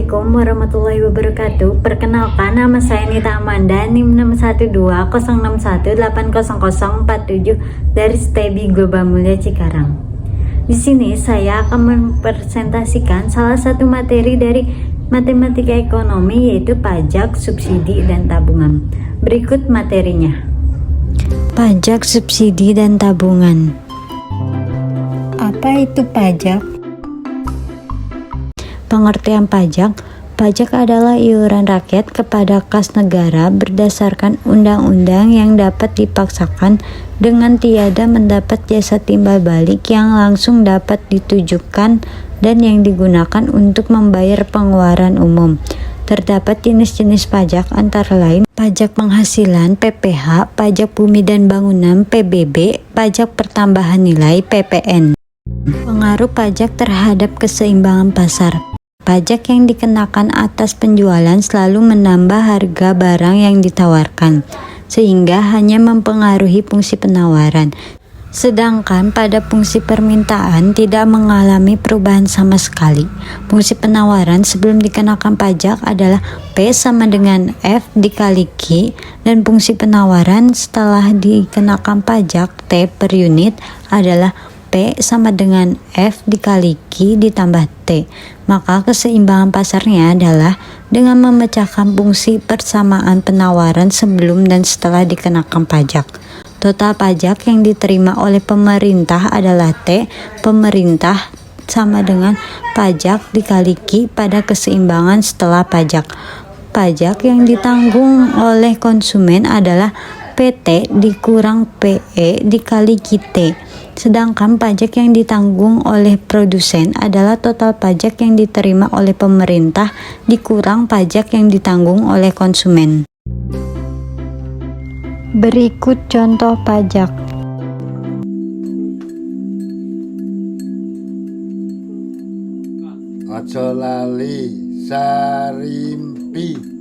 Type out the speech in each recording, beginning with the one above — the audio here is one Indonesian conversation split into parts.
Assalamualaikum warahmatullahi wabarakatuh. Perkenalkan, nama saya Nita Amanda, NIM 61206180047 dari STEBI Global Mulia Cikarang. Di sini saya akan mempresentasikan salah satu materi dari matematika ekonomi, yaitu pajak, subsidi, dan tabungan. Berikut materinya. Pajak, subsidi, dan tabungan. Apa itu pajak? Pengertian pajak. Pajak adalah iuran rakyat kepada kas negara berdasarkan undang-undang yang dapat dipaksakan dengan tiada mendapat jasa timbal balik yang langsung dapat ditujukan dan yang digunakan untuk membayar pengeluaran umum. Terdapat jenis-jenis pajak antara lain pajak penghasilan (PPh), pajak bumi dan bangunan (PBB), pajak pertambahan nilai (PPN). Pengaruh pajak terhadap keseimbangan pasar. Pajak yang dikenakan atas penjualan selalu menambah harga barang yang ditawarkan, sehingga hanya mempengaruhi fungsi penawaran. Sedangkan pada fungsi permintaan tidak mengalami perubahan sama sekali. Fungsi penawaran sebelum dikenakan pajak adalah P sama dengan F dikali Q, dan fungsi penawaran setelah dikenakan pajak T per unit adalah P sama dengan F dikali Q ditambah T. Maka keseimbangan pasarnya adalah dengan memecahkan fungsi persamaan penawaran sebelum dan setelah dikenakan pajak. Total pajak yang diterima oleh pemerintah adalah T pemerintah sama dengan pajak dikali Q pada keseimbangan setelah pajak. Pajak yang ditanggung oleh konsumen adalah PT dikurang PE dikali QT. Sedangkan pajak yang ditanggung oleh produsen adalah total pajak yang diterima oleh pemerintah dikurang pajak yang ditanggung oleh konsumen. Berikut contoh pajak. Aja lali sarimpi.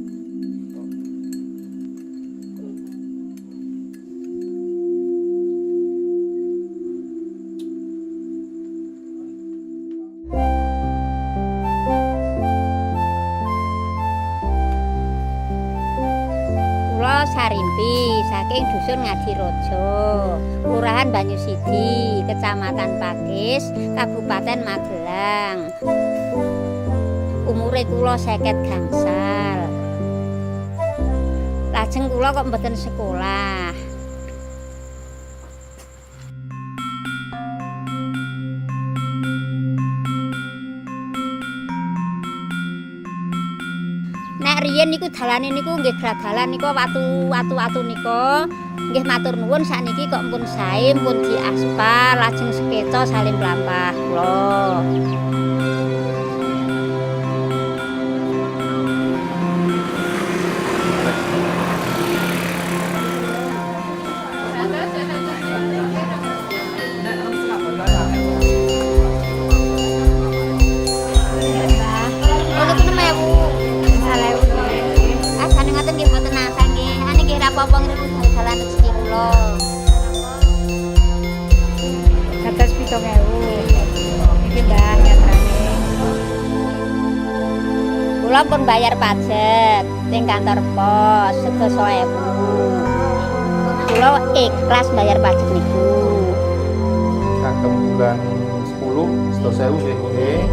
Kula Sarimpi saking Dusun Ngadirojo, Kelurahan Banyusidi, Kecamatan Pakis, Kabupaten Magelang. Umure kula 50 gangsal. Lajeng kula kok mboten sekolah. Nek riyen niku dalane niku nggih gradalan niku watu-watu nika nggih matur nuwun, sakniki kok pun sae pun diaspal lajeng sekeca salin mlampah kula. Apa niku dalan rezeki kula. Atas 7.000. Iki Mbah nyatrane. Kula pun bayar pajak ning kantor pos sedasa 1.000. Kula ikhlas bayar pajak niku. Kagem bulan 10 sedasa 1.000 nggih.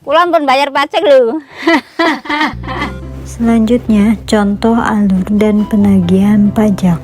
Kula pun bayar pajak lho. Selanjutnya, contoh alur dan penagihan pajak.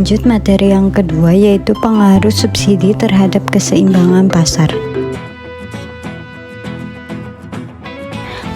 Lanjut materi yang kedua, yaitu pengaruh subsidi terhadap keseimbangan pasar.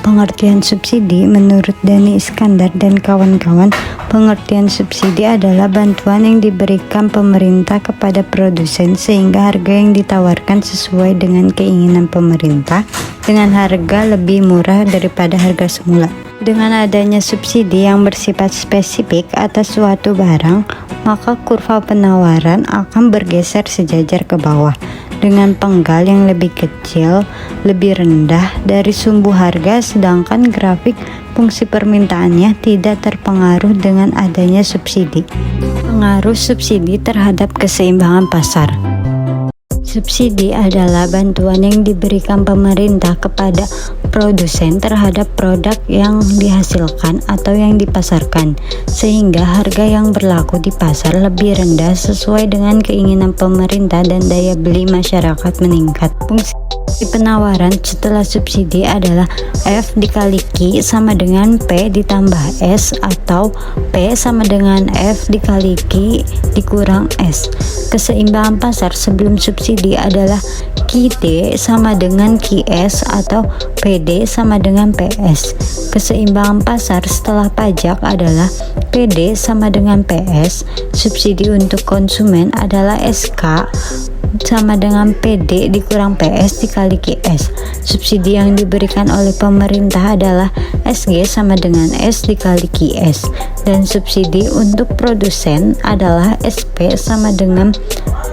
Pengertian subsidi menurut Dhani Iskandar dan kawan-kawan, pengertian subsidi adalah bantuan yang diberikan pemerintah kepada produsen sehingga harga yang ditawarkan sesuai dengan keinginan pemerintah dengan harga lebih murah daripada harga semula. Dengan adanya subsidi yang bersifat spesifik atas suatu barang, maka kurva penawaran akan bergeser sejajar ke bawah dengan penggal yang lebih kecil, lebih rendah dari sumbu harga, sedangkan grafik fungsi permintaannya tidak terpengaruh dengan adanya subsidi. Pengaruh subsidi terhadap keseimbangan pasar. Subsidi adalah bantuan yang diberikan pemerintah kepada produsen terhadap produk yang dihasilkan atau yang dipasarkan, sehingga harga yang berlaku di pasar lebih rendah sesuai dengan keinginan pemerintah dan daya beli masyarakat meningkat. Fungsi penawaran setelah subsidi adalah F dikali Q sama dengan P ditambah S, atau P sama dengan F dikali Q dikurang S. Keseimbangan pasar sebelum subsidi adalah QD sama dengan QS atau PD sama dengan PS. Keseimbangan pasar setelah pajak adalah PD sama dengan PS. Subsidi untuk konsumen adalah SK sama dengan PD dikurang PS dikali QS. Subsidi yang diberikan oleh pemerintah adalah SG sama dengan S dikali QS, dan subsidi untuk produsen adalah SP sama dengan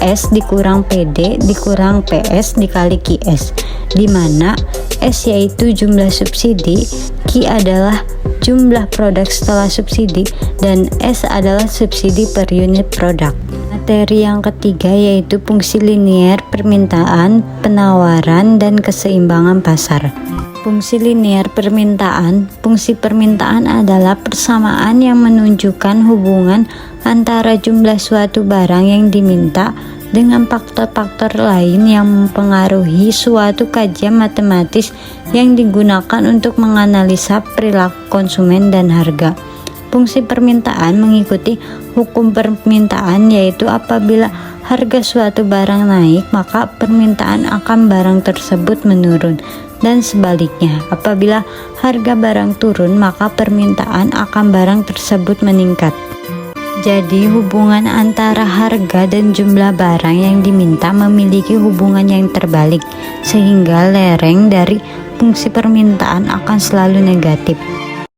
S dikurang PD dikurang PS dikali QS, di mana S yaitu jumlah subsidi, Q adalah jumlah produk setelah subsidi, dan S adalah subsidi per unit produk. Materi yang ketiga yaitu fungsi linier permintaan, penawaran, dan keseimbangan pasar. Fungsi linier permintaan. Fungsi permintaan adalah persamaan yang menunjukkan hubungan antara jumlah suatu barang yang diminta dengan faktor-faktor lain yang mempengaruhi suatu kajian matematis yang digunakan untuk menganalisa perilaku konsumen dan harga. Fungsi permintaan mengikuti hukum permintaan, yaitu apabila harga suatu barang naik, maka permintaan akan barang tersebut menurun, dan sebaliknya, apabila harga barang turun, maka permintaan akan barang tersebut meningkat. Jadi, hubungan antara harga dan jumlah barang yang diminta memiliki hubungan yang terbalik, sehingga lereng dari fungsi permintaan akan selalu negatif.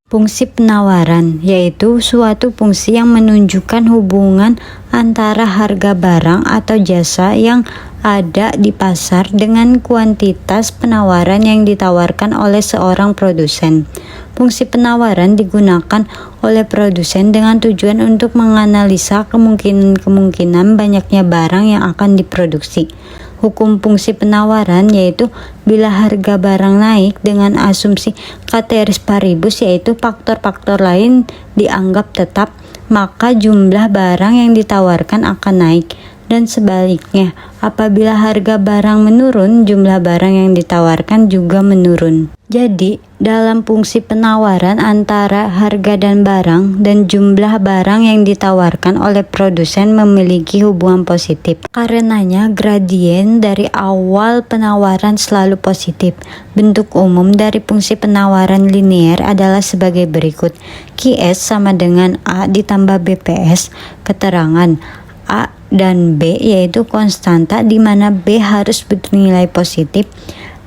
Fungsi penawaran yaitu suatu fungsi yang menunjukkan hubungan antara harga barang atau jasa yang ada di pasar dengan kuantitas penawaran yang ditawarkan oleh seorang produsen. Fungsi penawaran digunakan oleh produsen dengan tujuan untuk menganalisa kemungkinan banyaknya barang yang akan diproduksi. Hukum fungsi penawaran yaitu bila harga barang naik dengan asumsi ceteris paribus, yaitu faktor-faktor lain dianggap tetap, maka jumlah barang yang ditawarkan akan naik, dan sebaliknya apabila harga barang menurun, jumlah barang yang ditawarkan juga menurun. Jadi, dalam fungsi penawaran antara harga dan barang dan jumlah barang yang ditawarkan oleh produsen memiliki hubungan positif. Karenanya, gradien dari awal penawaran selalu positif. Bentuk umum dari fungsi penawaran linier adalah sebagai berikut. QS sama dengan A ditambah BPS. Keterangan A dan B yaitu konstanta, di mana B harus bernilai positif.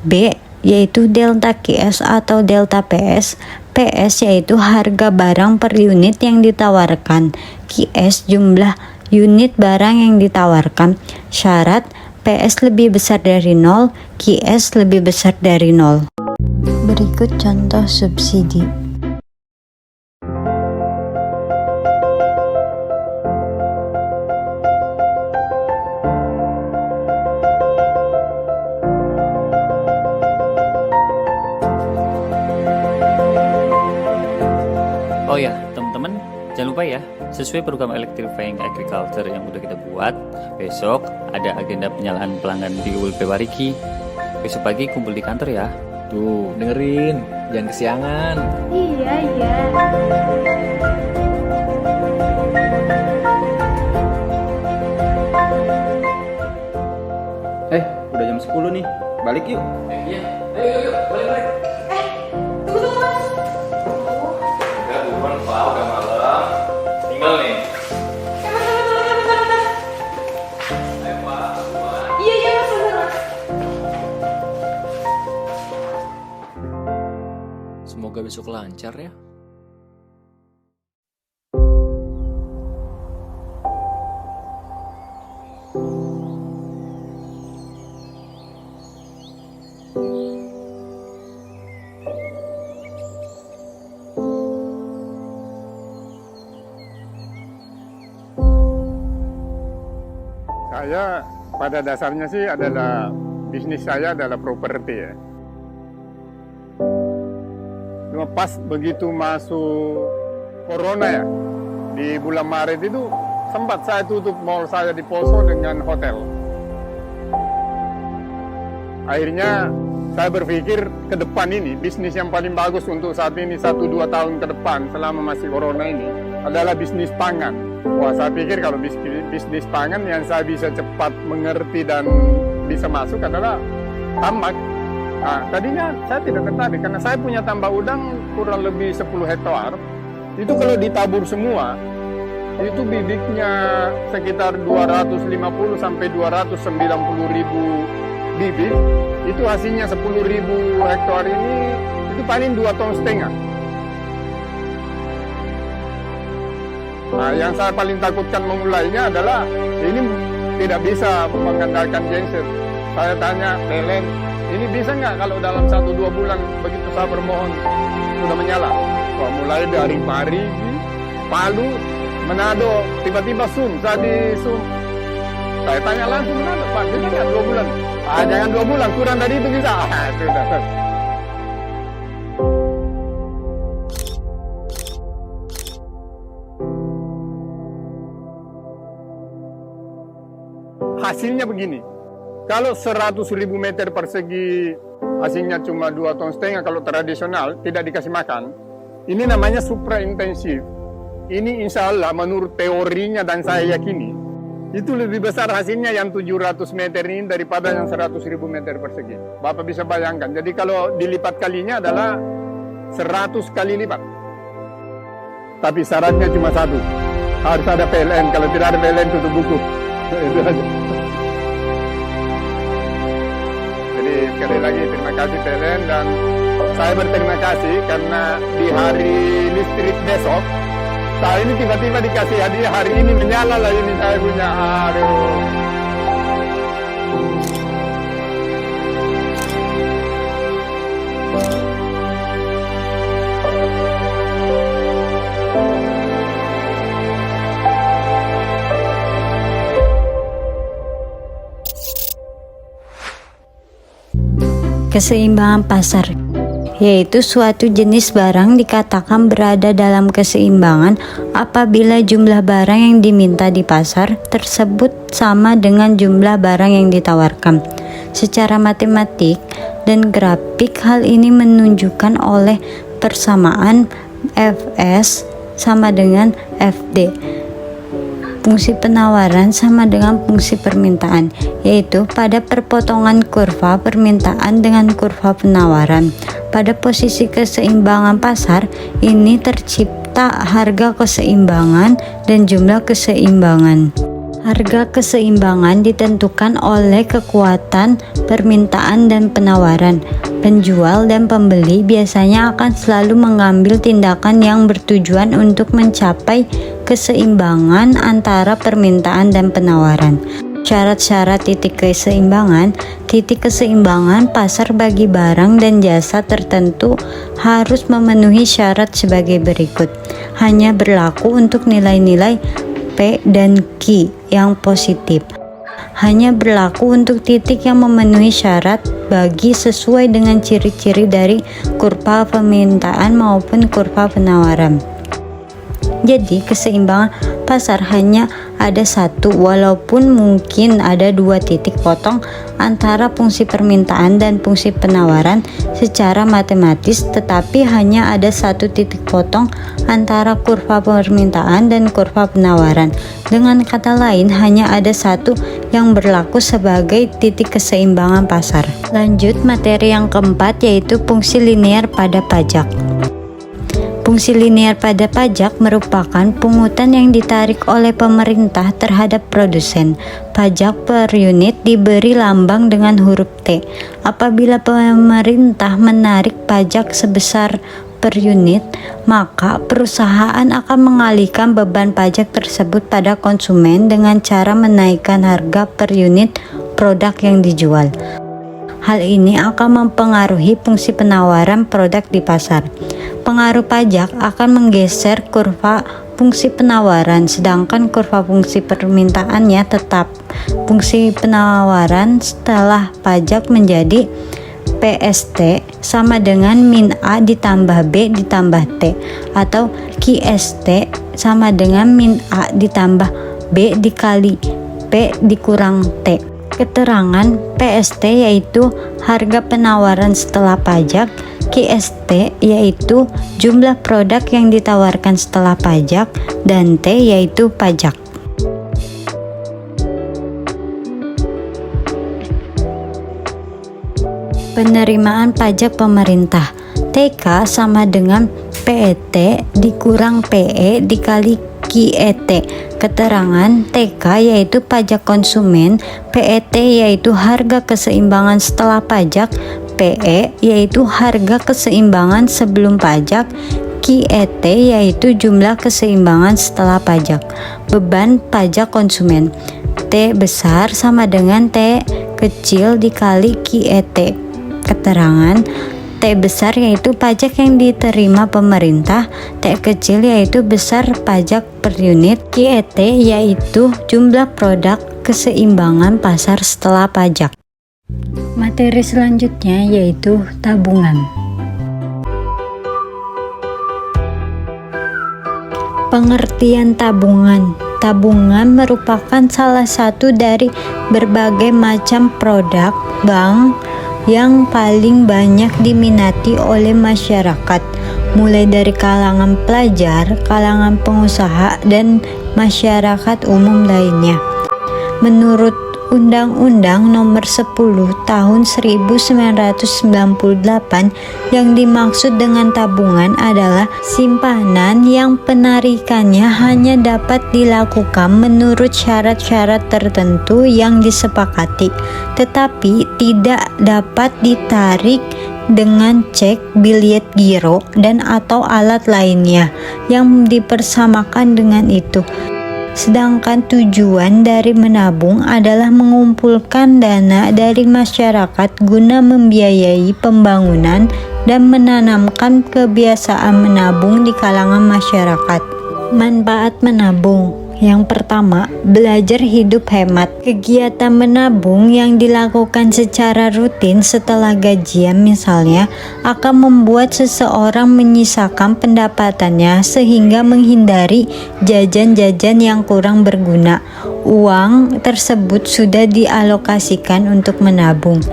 B yaitu delta QS atau delta PS. PS yaitu harga barang per unit yang ditawarkan. QS jumlah unit barang yang ditawarkan. Syarat PS lebih besar dari 0, QS lebih besar dari 0. Berikut contoh subsidi. Oh ya, teman-teman, jangan lupa ya, sesuai program Electrifying Agriculture yang udah kita buat, besok ada agenda penyalaan pelanggan di ULP Wariki. Besok pagi kumpul di kantor ya. Tuh, dengerin, jangan kesiangan. Iya. 10 nih. Balik yuk. Iya. Ayo, balik. Tunggu Mas. Udah buruan Pak, udah malam. Tinggal nih. Ayo Pak, buruan. Iya Mas, bener. Semoga besok lancar ya. Saya pada dasarnya sih bisnis saya adalah properti ya. Cuma pas begitu masuk corona ya, di bulan Maret itu sempat saya tutup mall saya di Poso dengan hotel. Akhirnya saya berpikir ke depan ini, bisnis yang paling bagus untuk saat ini 1-2 tahun ke depan selama masih corona ini adalah bisnis pangan. Wah, saya pikir kalau bisnis pangan yang saya bisa cepat mengerti dan bisa masuk adalah tambak. Nah, tadinya saya tidak tertarik karena saya punya tambak udang kurang lebih 10 hektar. Itu kalau ditabur semua, itu bibitnya sekitar 250 sampai 290 ribu bibit. Itu hasilnya 10.000 hektar ini, itu paling 2,5 ton. Nah, yang saya paling takutkan memulainya adalah ini tidak bisa mengandalkan genset. Saya tanya PLN, ini bisa nggak kalau dalam 1-2 bulan begitu saya bermohon sudah menyala? Wah, mulai dari Parigi, Palu, Manado, tiba-tiba saya di Zoom. Saya tanya langsung Manado, Pak, bisa nggak 2 bulan? Ah, jangan 2 bulan, kurang dari itu bisa. Sudah. Hasilnya begini, kalau 100.000 meter persegi hasilnya cuma 2,5 ton kalau tradisional, tidak dikasih makan, ini namanya supra intensif. Ini insya Allah menurut teorinya dan saya yakini, itu lebih besar hasilnya yang 700 meter ini daripada yang 100.000 meter persegi. Bapak bisa bayangkan, jadi kalau dilipat kalinya adalah 100 kali lipat. Tapi syaratnya cuma satu, harus ada PLN, kalau tidak ada PLN tutup buku. Itu aja. Jadi sekali lagi terima kasih PLN dan saya berterima kasih karena di hari listrik besok saya ini tiba-tiba dikasih hadiah, hari ini menyala lah ini saya punya. Aduh. Keseimbangan pasar, yaitu suatu jenis barang dikatakan berada dalam keseimbangan apabila jumlah barang yang diminta di pasar tersebut sama dengan jumlah barang yang ditawarkan. Secara matematik dan grafik, hal ini menunjukkan oleh persamaan Fs sama dengan Fd. Fungsi penawaran sama dengan fungsi permintaan, yaitu pada perpotongan kurva permintaan dengan kurva penawaran. Pada posisi keseimbangan pasar ini tercipta harga keseimbangan dan jumlah keseimbangan. Harga keseimbangan ditentukan oleh kekuatan permintaan dan penawaran. Penjual dan pembeli biasanya akan selalu mengambil tindakan yang bertujuan untuk mencapai keseimbangan antara permintaan dan penawaran. Syarat-syarat titik keseimbangan pasar bagi barang dan jasa tertentu harus memenuhi syarat sebagai berikut. Hanya berlaku untuk nilai-nilai P dan Q yang positif. Hanya berlaku untuk titik yang memenuhi syarat bagi sesuai dengan ciri-ciri dari kurva permintaan maupun kurva penawaran. Jadi keseimbangan pasar hanya ada satu, walaupun mungkin ada 2 titik potong antara fungsi permintaan dan fungsi penawaran secara matematis, tetapi hanya ada satu titik potong antara kurva permintaan dan kurva penawaran. Dengan kata lain, hanya ada satu yang berlaku sebagai titik keseimbangan pasar. Lanjut materi yang keempat, yaitu fungsi linear pada pajak. Fungsi linear pada pajak merupakan pungutan yang ditarik oleh pemerintah terhadap produsen. Pajak per unit diberi lambang dengan huruf T. Apabila pemerintah menarik pajak sebesar per unit, maka perusahaan akan mengalihkan beban pajak tersebut pada konsumen dengan cara menaikkan harga per unit produk yang dijual. Hal ini akan mempengaruhi fungsi penawaran produk di pasar. Pengaruh pajak akan menggeser kurva fungsi penawaran, sedangkan kurva fungsi permintaannya tetap. Fungsi penawaran setelah pajak menjadi PST sama dengan min A ditambah B ditambah T, atau QST sama dengan min A ditambah B dikali P dikurang T. Keterangan PST yaitu harga penawaran setelah pajak, QST yaitu jumlah produk yang ditawarkan setelah pajak, dan T yaitu pajak. Penerimaan pajak pemerintah. TK sama dengan PET dikurang PE dikali QET. Keterangan TK yaitu pajak konsumen, PET yaitu harga keseimbangan setelah pajak, PE yaitu harga keseimbangan sebelum pajak, QET yaitu jumlah keseimbangan setelah pajak. Beban pajak konsumen. T besar sama dengan T kecil dikali QET. Keterangan T besar yaitu pajak yang diterima pemerintah, T kecil yaitu besar pajak per unit, QET yaitu jumlah produk keseimbangan pasar setelah pajak. Materi selanjutnya yaitu tabungan. Pengertian tabungan. Tabungan merupakan salah satu dari berbagai macam produk bank yang paling banyak diminati oleh masyarakat, mulai dari kalangan pelajar, kalangan pengusaha, dan masyarakat umum lainnya. Menurut Undang-Undang Nomor 10 Tahun 1998, yang dimaksud dengan tabungan adalah simpanan yang penarikannya hanya dapat dilakukan menurut syarat-syarat tertentu yang disepakati, tetapi tidak dapat ditarik dengan cek, bilet giro, dan atau alat lainnya yang dipersamakan dengan itu. Sedangkan tujuan dari menabung adalah mengumpulkan dana dari masyarakat guna membiayai pembangunan dan menanamkan kebiasaan menabung di kalangan masyarakat. Manfaat menabung. Yang pertama, belajar hidup hemat. Kegiatan menabung yang dilakukan secara rutin setelah gajian misalnya akan membuat seseorang menyisakan pendapatannya sehingga menghindari jajan-jajan yang kurang berguna. Uang tersebut sudah dialokasikan untuk menabung.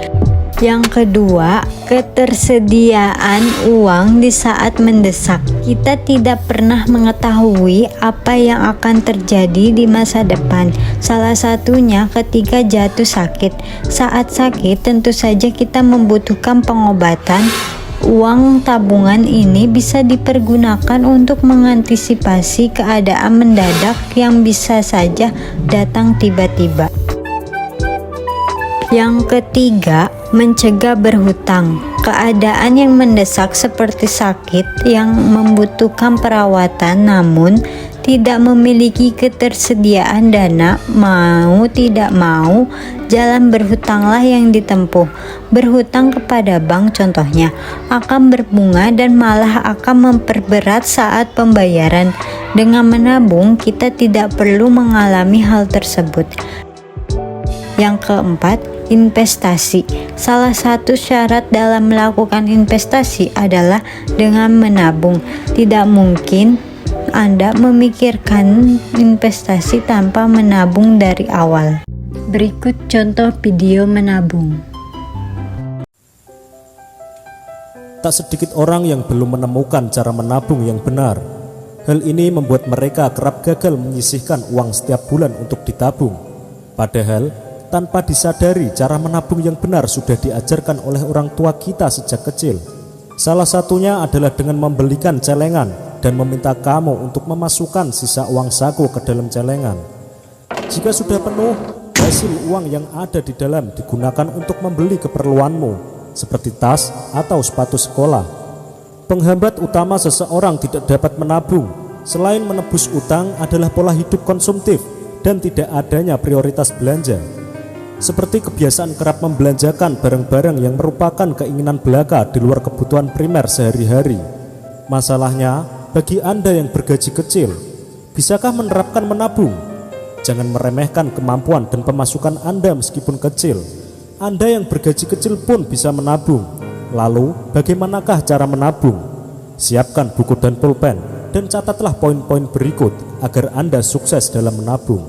Yang kedua, ketersediaan uang di saat mendesak. Kita tidak pernah mengetahui apa yang akan terjadi di masa depan. Salah satunya ketika jatuh sakit. Saat sakit, tentu saja kita membutuhkan pengobatan. Uang tabungan ini bisa dipergunakan untuk mengantisipasi keadaan mendadak yang bisa saja datang tiba-tiba. Yang ketiga, mencegah berhutang. Keadaan yang mendesak seperti sakit yang membutuhkan perawatan namun tidak memiliki ketersediaan dana, mau tidak mau jalan berhutanglah yang ditempuh. Berhutang kepada bank contohnya akan berbunga dan malah akan memperberat saat pembayaran. Dengan menabung kita tidak perlu mengalami hal tersebut. Yang keempat, investasi. Salah satu syarat dalam melakukan investasi adalah dengan menabung. Tidak mungkin Anda memikirkan investasi tanpa menabung dari awal. Berikut contoh video menabung. Tak sedikit orang yang belum menemukan cara menabung yang benar. Hal ini membuat mereka kerap gagal menyisihkan uang setiap bulan untuk ditabung. Padahal, tanpa disadari cara menabung yang benar sudah diajarkan oleh orang tua kita sejak kecil. Salah satunya adalah dengan membelikan celengan dan meminta kamu untuk memasukkan sisa uang saku ke dalam celengan. Jika sudah penuh, hasil uang yang ada di dalam digunakan untuk membeli keperluanmu, seperti tas atau sepatu sekolah. Penghambat utama seseorang tidak dapat menabung, selain menebus utang, adalah pola hidup konsumtif dan tidak adanya prioritas belanja. Seperti kebiasaan kerap membelanjakan barang-barang yang merupakan keinginan belaka di luar kebutuhan primer sehari-hari. Masalahnya, bagi Anda yang bergaji kecil, bisakah menerapkan menabung? Jangan meremehkan kemampuan dan pemasukan Anda meskipun kecil. Anda yang bergaji kecil pun bisa menabung. Lalu, bagaimanakah cara menabung? Siapkan buku dan pulpen dan catatlah poin-poin berikut agar Anda sukses dalam menabung.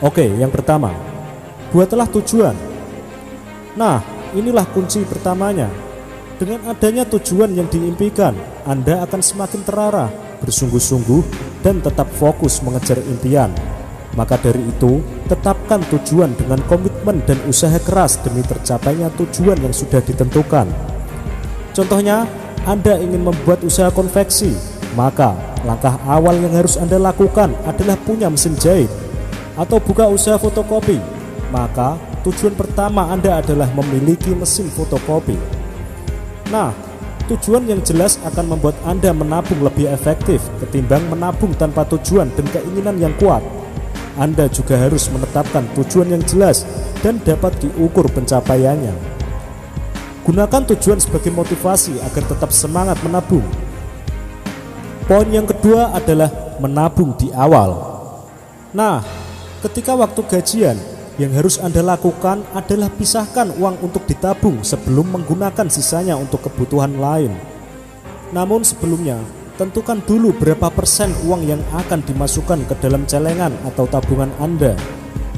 Oke, yang pertama, buatlah tujuan. Nah, inilah kunci pertamanya. Dengan adanya tujuan yang diimpikan, Anda akan semakin terarah, bersungguh-sungguh, dan tetap fokus mengejar impian. Maka dari itu, tetapkan tujuan dengan komitmen dan usaha keras demi tercapainya tujuan yang sudah ditentukan. Contohnya, Anda ingin membuat usaha konveksi, maka langkah awal yang harus Anda lakukan adalah punya mesin jahit. Atau buka usaha fotokopi, maka tujuan pertama Anda adalah memiliki mesin fotokopi. Nah, tujuan yang jelas akan membuat Anda menabung lebih efektif ketimbang menabung tanpa tujuan dan keinginan yang kuat. Anda juga harus menetapkan tujuan yang jelas dan dapat diukur pencapaiannya. Gunakan tujuan sebagai motivasi agar tetap semangat menabung. Poin yang kedua adalah menabung di awal. Nah, ketika waktu gajian, yang harus Anda lakukan adalah pisahkan uang untuk ditabung sebelum menggunakan sisanya untuk kebutuhan lain. Namun sebelumnya, tentukan dulu berapa persen uang yang akan dimasukkan ke dalam celengan atau tabungan Anda.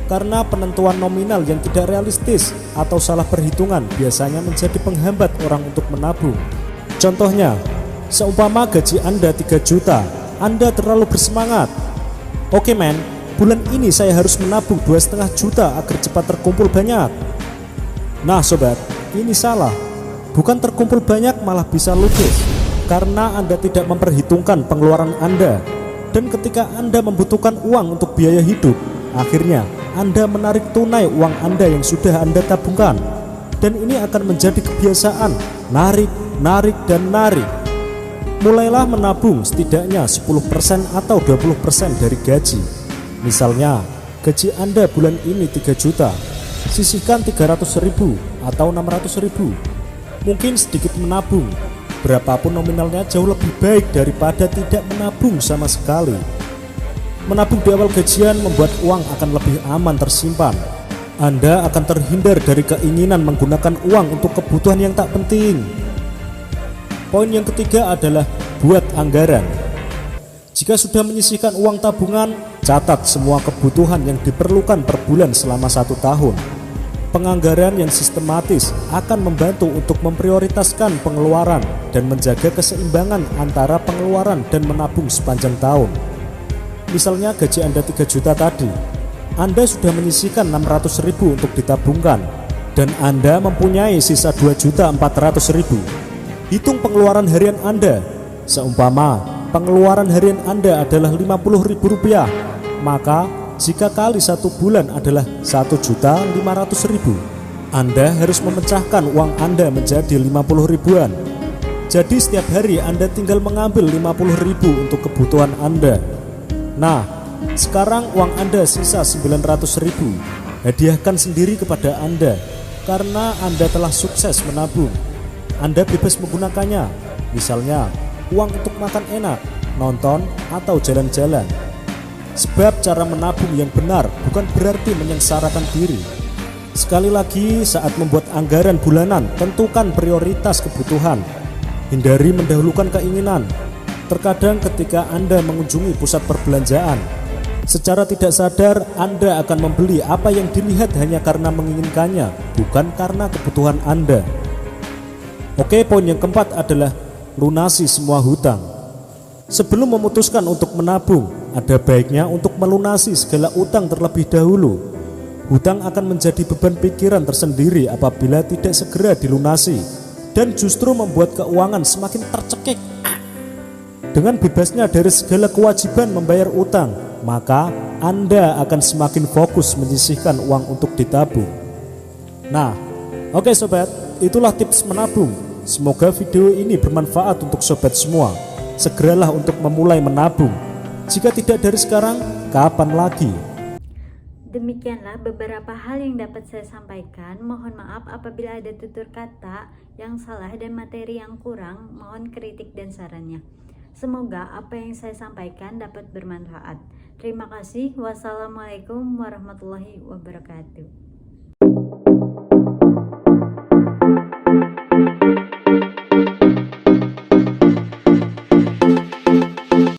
Karena penentuan nominal yang tidak realistis atau salah perhitungan biasanya menjadi penghambat orang untuk menabung. Contohnya, seumpama gaji Anda 3 juta, Anda terlalu bersemangat. Oke men, bulan ini saya harus menabung 2,5 juta agar cepat terkumpul banyak. Nah sobat, ini salah. Bukan terkumpul banyak, malah bisa lukis. Karena Anda tidak memperhitungkan pengeluaran Anda. Dan ketika Anda membutuhkan uang untuk biaya hidup, akhirnya Anda menarik tunai uang Anda yang sudah Anda tabungkan. Dan ini akan menjadi kebiasaan, narik, dan narik. Mulailah menabung setidaknya 10% atau 20% dari gaji. Misalnya, gaji Anda bulan ini 3 juta, sisihkan 300.000 atau 600.000. Mungkin sedikit menabung, berapapun nominalnya jauh lebih baik daripada tidak menabung sama sekali. Menabung di awal gajian membuat uang akan lebih aman tersimpan. Anda akan terhindar dari keinginan menggunakan uang untuk kebutuhan yang tak penting. Poin yang ketiga adalah buat anggaran. Jika sudah menyisihkan uang tabungan, catat semua kebutuhan yang diperlukan per bulan selama 1 tahun. Penganggaran yang sistematis akan membantu untuk memprioritaskan pengeluaran dan menjaga keseimbangan antara pengeluaran dan menabung sepanjang tahun. Misalnya gaji Anda 3 juta tadi, Anda sudah menyisihkan 600.000 untuk ditabungkan, dan Anda mempunyai sisa 2.400.000. Hitung pengeluaran harian Anda. Seumpama pengeluaran harian Anda adalah Rp50.000, maka jika kali 1 bulan adalah 1.500.000, Anda harus memecahkan uang Anda menjadi 50 ribuan. Jadi setiap hari Anda tinggal mengambil 50.000 untuk kebutuhan Anda. Nah, sekarang uang Anda sisa 900.000. Hadiahkan sendiri kepada Anda, karena Anda telah sukses menabung. Anda bebas menggunakannya, misalnya uang untuk makan enak, nonton, atau jalan-jalan. Sebab cara menabung yang benar bukan berarti menyengsarakan diri. Sekali lagi, saat membuat anggaran bulanan, tentukan prioritas kebutuhan. Hindari mendahulukan keinginan. Terkadang ketika Anda mengunjungi pusat perbelanjaan, secara tidak sadar Anda akan membeli apa yang dilihat hanya karena menginginkannya, bukan karena kebutuhan Anda. Oke, poin yang keempat adalah lunasi semua hutang. Sebelum memutuskan untuk menabung, ada baiknya untuk melunasi segala utang terlebih dahulu. Hutang akan menjadi beban pikiran tersendiri apabila tidak segera dilunasi, dan justru membuat keuangan semakin tercekik. Dengan bebasnya dari segala kewajiban membayar utang, maka Anda akan semakin fokus menyisihkan uang untuk ditabung. Nah, oke sobat, itulah tips menabung. Semoga video ini bermanfaat untuk sobat semua. Segeralah untuk memulai menabung. Jika tidak dari sekarang, kapan lagi? Demikianlah beberapa hal yang dapat saya sampaikan. Mohon maaf apabila ada tutur kata yang salah dan materi yang kurang. Mohon kritik dan sarannya. Semoga apa yang saya sampaikan dapat bermanfaat. Terima kasih. Wassalamualaikum warahmatullahi wabarakatuh.